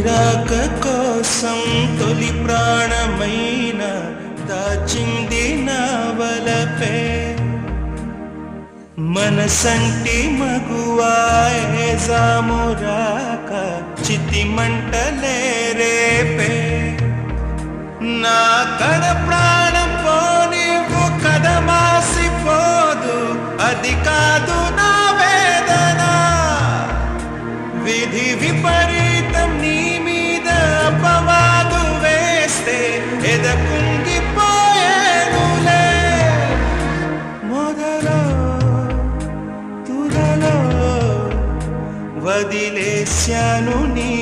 రాక కోసం తొలి ప్రాణమైన దాచింది నా వలపే మనసంటి మగువాయే జామురాక చితి మంటలే రేపే నా కడ ప్రాణం పోనివ్వు కదమాసిపోదు అది కాదు నా వేదన విధి విపరీతం నీ మీద అపవాదు వేస్తే ఎదకుంగిపోయేనులే మొదలో తుదలో వదిలేశాను నీ